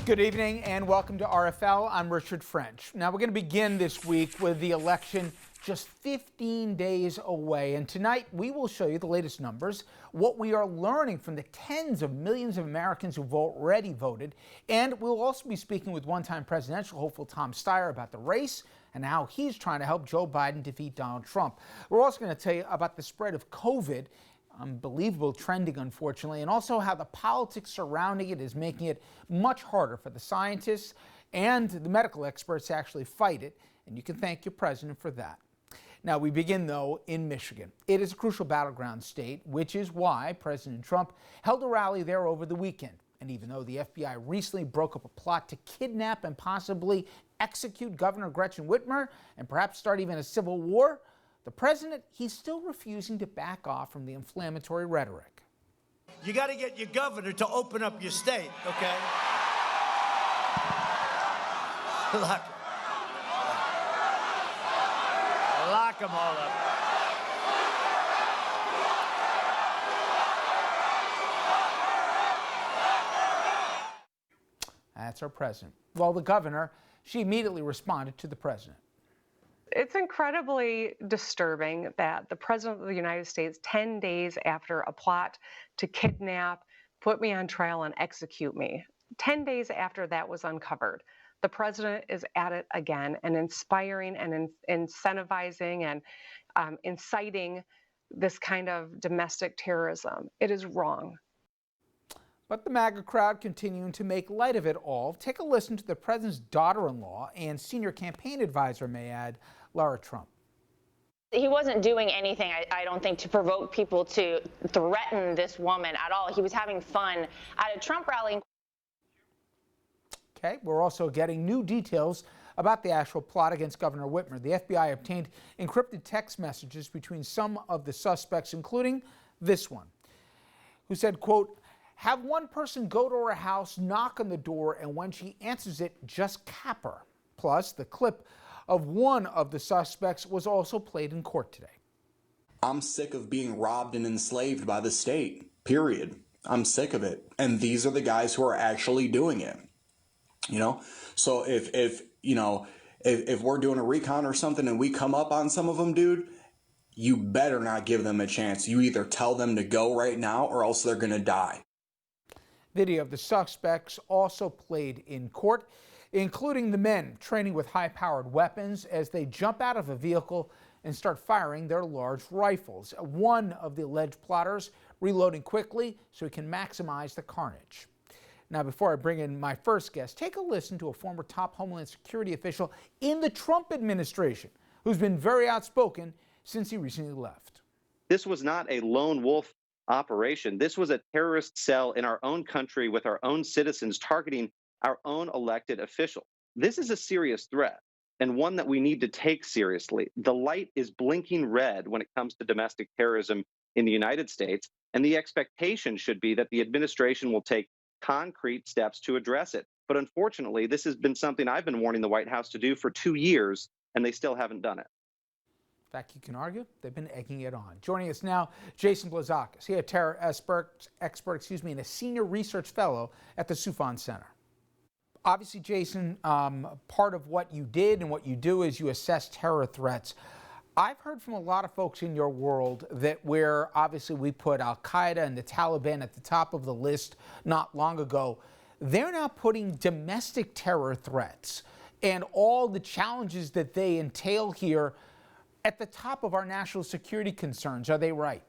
Good evening and welcome to RFL. I'm Richard French. Now we're going to begin this week with the election just 15 days away. And tonight we will show you the latest numbers, what we are learning from the tens of millions of Americans who've already voted. And we'll also be speaking with one-time presidential hopeful Tom Steyer about the race and how he's trying to help Joe Biden defeat Donald Trump. We're also going to tell you about the spread of COVID, unbelievable trending, unfortunately, and also how the politics surrounding it is making it much harder for the scientists and the medical experts to actually fight it. And you can thank your president for that. Now, we begin, though, in Michigan. It is a crucial battleground state, which is why President Trump held a rally there over the weekend. And even though the FBI recently broke up a plot to kidnap and possibly execute Governor Gretchen Whitmer and perhaps start even a civil war, the president, he's still refusing to back off from the inflammatory rhetoric. You got to get your governor to open up your state, okay? Lock them all up. That's our president. Well, the governor, she immediately responded to the president. It's incredibly disturbing that the President of the United States, 10 days after a plot to kidnap, put me on trial, and execute me, 10 days after that was uncovered, the President is at it again and inspiring and incentivizing and inciting this kind of domestic terrorism. It is wrong. But the MAGA crowd continuing to make light of it all. Take a listen to the president's daughter-in-law and senior campaign advisor, may I add, Lara Trump. He wasn't doing anything, I don't think, to provoke people to threaten this woman at all. He was having fun at a Trump rally. Okay, we're also getting new details about the actual plot against Governor Whitmer. The FBI obtained encrypted text messages between some of the suspects, including this one, who said, quote, "Have one person go to her house, knock on the door, and when she answers it, just cap her." Plus, the clip of one of the suspects was also played in court today. I'm sick of being robbed and enslaved by the state, period. I'm sick of it. And these are the guys who are actually doing it. You know, so if we're doing a recon or something and we come up on some of them, dude, you better not give them a chance. You either tell them to go right now or else they're going to die. Video of the suspects also played in court, including the men training with high-powered weapons as they jump out of a vehicle and start firing their large rifles. One of the alleged plotters reloading quickly so he can maximize the carnage. Now, before I bring in my first guest, take a listen to a former top Homeland Security official in the Trump administration who's been very outspoken since he recently left. This was not a lone wolf operation. This was a terrorist cell in our own country with our own citizens targeting our own elected official. This is a serious threat and one that we need to take seriously. The light is blinking red when it comes to domestic terrorism in the United States, and the expectation should be that the administration will take concrete steps to address it. But unfortunately, this has been something I've been warning the White House to do for 2 years, and they still haven't done it. In fact, you can argue they've been egging it on. Joining us now, Jason Blazakis. He's a terror expert, and a senior research fellow at the Soufan Center. Obviously, Jason, part of what you did and what you do is you assess terror threats. I've heard from a lot of folks in your world that where obviously we put Al-Qaeda and the Taliban at the top of the list not long ago, they're now putting domestic terror threats and all the challenges that they entail here at the top of our national security concerns. Are they right?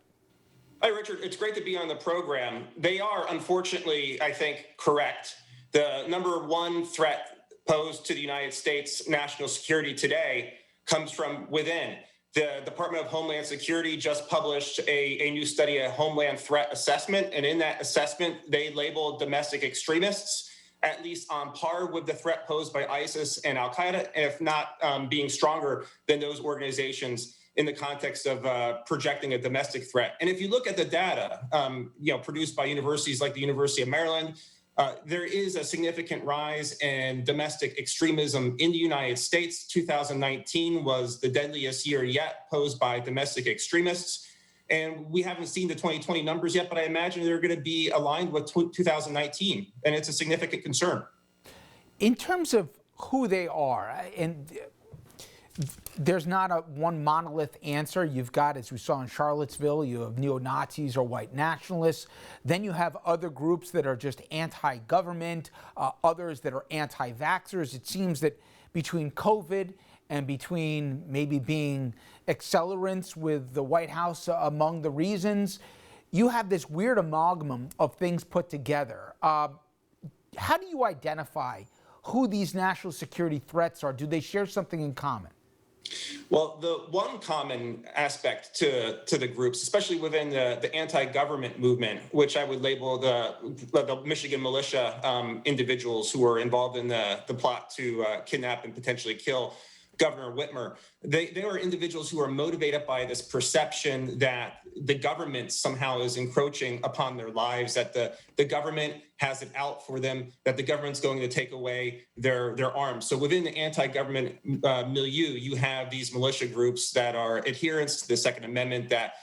Hi, Richard. It's great to be on the program. They are, unfortunately, I think, correct. The number one threat posed to the United States national security today comes from within. The Department of Homeland Security just published a new study, a Homeland Threat Assessment, and in that assessment, they labeled domestic extremists at least on par with the threat posed by ISIS and Al-Qaeda, and if not being stronger than those organizations in the context of projecting a domestic threat. And if you look at the data, produced by universities like the University of Maryland, there is a significant rise in domestic extremism in the United States. 2019 was the deadliest year yet posed by domestic extremists. And we haven't seen the 2020 numbers yet, but I imagine they're going to be aligned with 2019. And it's a significant concern. In terms of who they are, and there's not a one monolith answer. You've got, as we saw in Charlottesville, you have neo-Nazis or white nationalists. Then you have other groups that are just anti-government, others that are anti-vaxxers. It seems that between COVID and between maybe being accelerants with the White House among the reasons, you have this weird amalgam of things put together. How do you identify who these national security threats are? Do they share something in common? Well, the one common aspect to the groups, especially within the anti-government movement, which I would label the Michigan militia individuals who were involved in the plot to kidnap and potentially kill Governor Whitmer, they are individuals who are motivated by this perception that the government somehow is encroaching upon their lives, that the government has it out for them, that the government's going to take away their arms. So within the anti-government milieu, you have these militia groups that are adherents to the Second Amendment, that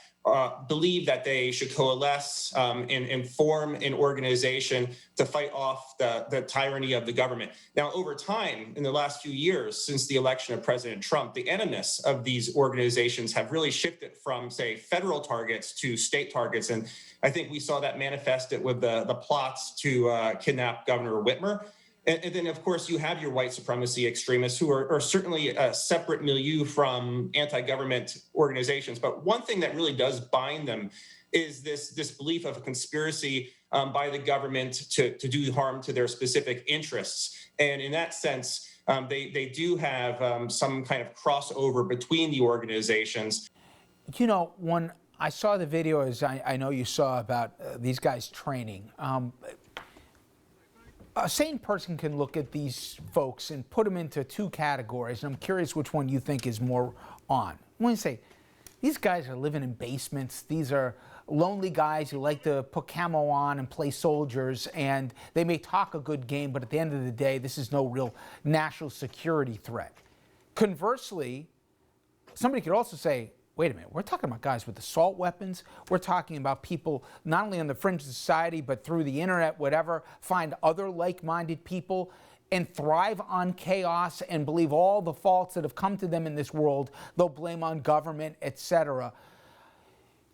believe that they should coalesce and form an organization to fight off the tyranny of the government. Now, over time, in the last few years, since the election of President Trump, the animus of these organizations have really shifted from, say, federal targets to state targets. And I think we saw that manifested with the plots to kidnap Governor Whitmer. And then, of course, you have your white supremacy extremists who are certainly a separate milieu from anti-government organizations. But one thing that really does bind them is this belief of a conspiracy by the government to do harm to their specific interests. And in that sense, they do have some kind of crossover between the organizations. You know, when I saw the video, as I know you saw, about these guys training, a sane person can look at these folks and put them into two categories, and I'm curious which one you think is more on. When you say, these guys are living in basements, these are lonely guys who like to put camo on and play soldiers, and they may talk a good game, but at the end of the day, this is no real national security threat. Conversely, somebody could also say, wait a minute, we're talking about guys with assault weapons. We're talking about people not only on the fringe of society, but through the internet, whatever, find other like-minded people and thrive on chaos and believe all the faults that have come to them in this world, they'll blame on government, etc.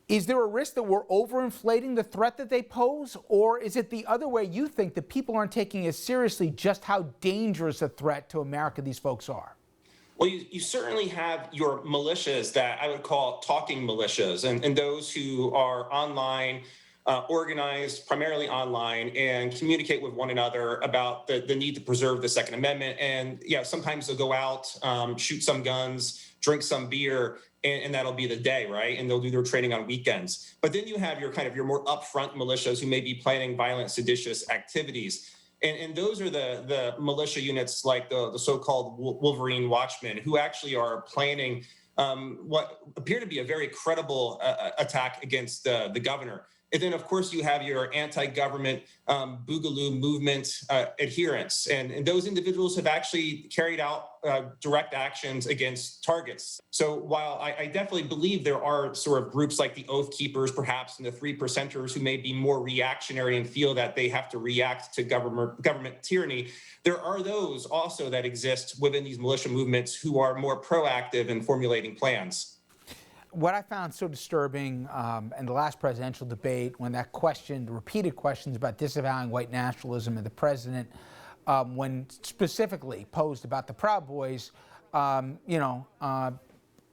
Is there a risk that we're overinflating the threat that they pose? Or is it the other way, you think that people aren't taking as seriously just how dangerous a threat to America these folks are? Well, you certainly have your militias that I would call talking militias, and those who are online, organized primarily online, and communicate with one another about the need to preserve the Second Amendment. And sometimes they'll go out, shoot some guns, drink some beer, and that'll be the day, right? And they'll do their training on weekends. But then you have your more upfront militias who may be planning violent, seditious activities. And those are the militia units like the so-called Wolverine Watchmen, who actually are planning what appear to be a very credible attack against the governor. And then, of course, you have your anti-government Boogaloo movement adherents. And those individuals have actually carried out direct actions against targets. So while I definitely believe there are sort of groups like the Oath Keepers, perhaps, and the Three Percenters who may be more reactionary and feel that they have to react to government tyranny, there are those also that exist within these militia movements who are more proactive in formulating plans. What I found so disturbing in the last presidential debate, when that question, the repeated questions about disavowing white nationalism and the president, when specifically posed about the Proud Boys,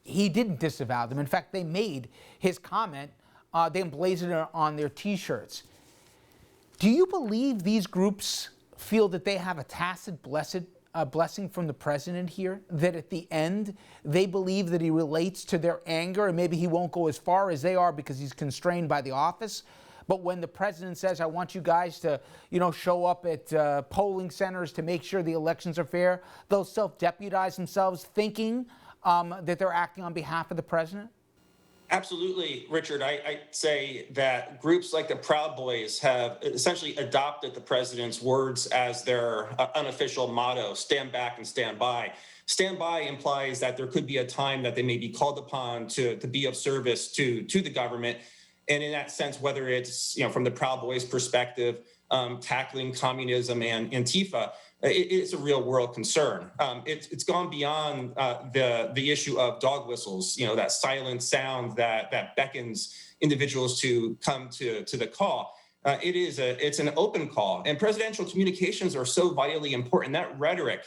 he didn't disavow them. In fact, they made his comment, they emblazoned it on their T-shirts. Do you believe these groups feel that they have a tacit blessing from the president here, that at the end they believe that he relates to their anger, and maybe he won't go as far as they are because he's constrained by the office? But when the president says, I want you guys to, show up at polling centers to make sure the elections are fair, they'll self-deputize themselves thinking that they're acting on behalf of the president? Absolutely, Richard. I'd say that groups like the Proud Boys have essentially adopted the president's words as their unofficial motto: stand back and stand by. Stand by implies that there could be a time that they may be called upon to be of service to the government. And in that sense, whether it's from the Proud Boys perspective, tackling communism and Antifa, it's a real world concern. It's gone beyond the issue of dog whistles, that silent sound that beckons individuals to come to the call. It's an open call, and presidential communications are so vitally important. That rhetoric,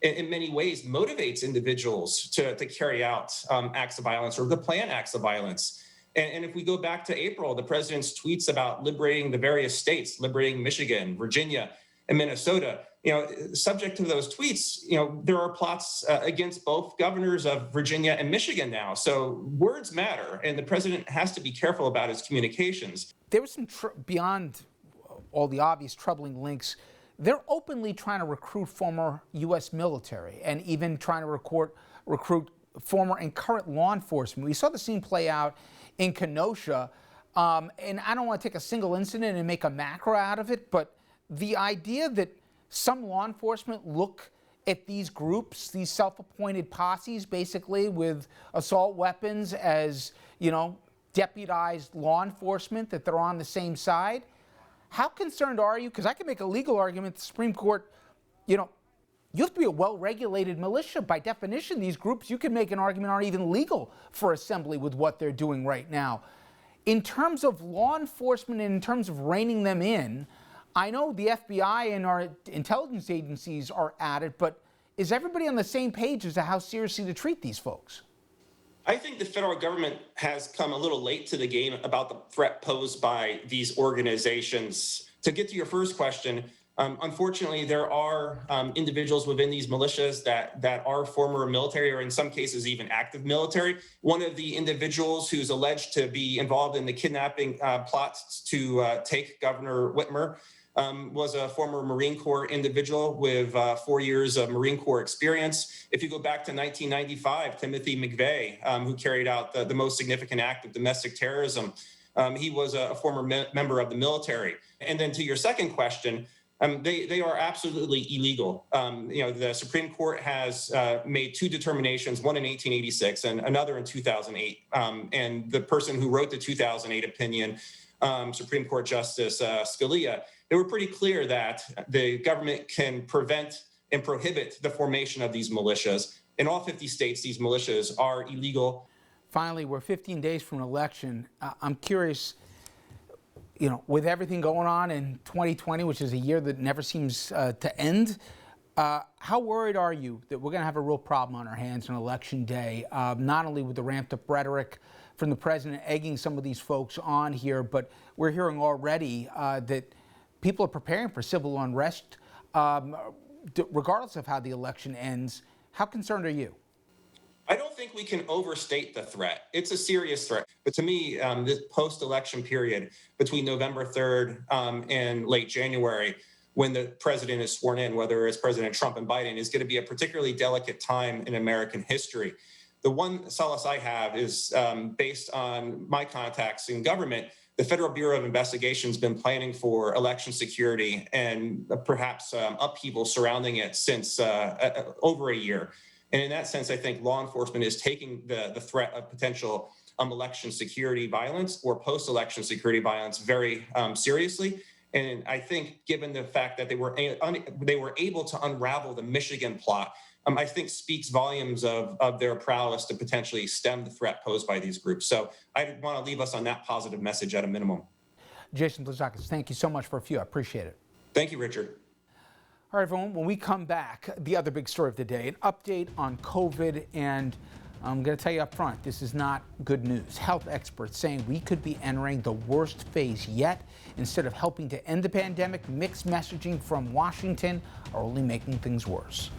in many ways, motivates individuals to carry out acts of violence or to plan acts of violence. And if we go back to April, the president's tweets about liberating the various states, liberating Michigan, Virginia, and Minnesota, subject to those tweets, there are plots against both governors of Virginia and Michigan now. So words matter, and the president has to be careful about his communications. There was some, beyond all the obvious troubling links, they're openly trying to recruit former U.S. military and even trying to recruit former and current law enforcement. We saw the scene play out in Kenosha, and I don't want to take a single incident and make a macro out of it, but the idea that some law enforcement look at these groups, these self-appointed posses, basically with assault weapons as, deputized law enforcement, that they're on the same side. How concerned are you? Because I can make a legal argument, the Supreme Court, you have to be a well-regulated militia. By definition, these groups, you can make an argument, aren't even legal for assembly with what they're doing right now. In terms of law enforcement and in terms of reining them in, I know the FBI and our intelligence agencies are at it, but is everybody on the same page as to how seriously to treat these folks? I think the federal government has come a little late to the game about the threat posed by these organizations. To get to your first question, unfortunately, there are individuals within these militias that are former military, or in some cases even active military. One of the individuals who's alleged to be involved in the kidnapping plots to take Governor Whitmer was a former Marine Corps individual with 4 years of Marine Corps experience. If you go back to 1995, Timothy McVeigh, who carried out the most significant act of domestic terrorism, he was a former member of the military. And then to your second question, they are absolutely illegal. The Supreme Court has made two determinations, one in 1886 and another in 2008. And the person who wrote the 2008 opinion, Supreme Court Justice Scalia, they were pretty clear that the government can prevent and prohibit the formation of these militias. In all 50 states, these militias are illegal. Finally, we're 15 days from an election. I'm curious, with everything going on in 2020, which is a year that never seems to end, how worried are you that we're going to have a real problem on our hands on Election Day, not only with the ramped up rhetoric from the president egging some of these folks on here, but we're hearing already that people are preparing for civil unrest, regardless of how the election ends. How concerned are you? I don't think we can overstate the threat. It's a serious threat. But to me, this post-election period between November 3rd and late January, when the president is sworn in, whether it's President Trump and Biden, is going to be a particularly delicate time in American history. The one solace I have is based on my contacts in government. The Federal Bureau of Investigation has been planning for election security and perhaps upheaval surrounding it since over a year. And in that sense, I think law enforcement is taking the threat of potential election security violence or post-election security violence very seriously. And I think given the fact that they were able to unravel the Michigan plot, I think speaks volumes of their prowess to potentially stem the threat posed by these groups. So I want to leave us on that positive message at a minimum. Jason Blazakis, thank you so much for a few. I appreciate it. Thank you, Richard. All right, everyone, when we come back, the other big story of the day, an update on COVID, and I'm going to tell you up front, this is not good news. Health experts saying we could be entering the worst phase yet. Instead of helping to end the pandemic, mixed messaging from Washington are only making things worse.